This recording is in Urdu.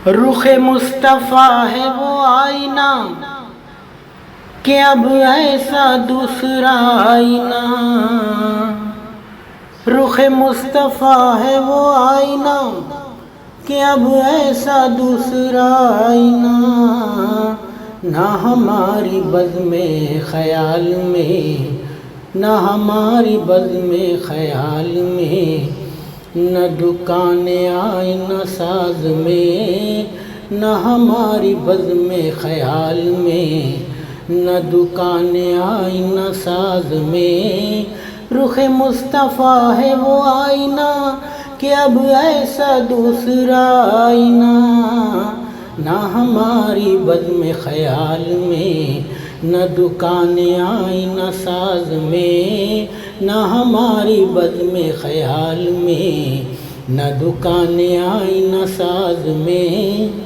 رخ مصطفیٰ ہے وہ آئینہ کہ اب ایسا دوسرا آئینہ. رخ مصطفیٰ ہے وہ آئینہ کہ اب ایسا دوسرا آئینہ. نہ ہماری بزم خیال میں، نہ ہماری بزم خیال میں، نہ دکان آئینہ ساز میں. نہ ہماری بزم خیال میں، نہ دکان آئینہ ساز میں. رخ مصطفیٰ ہے وہ آئینہ کہ اب ایسا دوسرا آئینہ. نہ ہماری بزم خیال میں، نہ دکان آئینہ ساز میں. نہ ہماری بزم خیال میں، نہ دکان آئینہ ساز میں.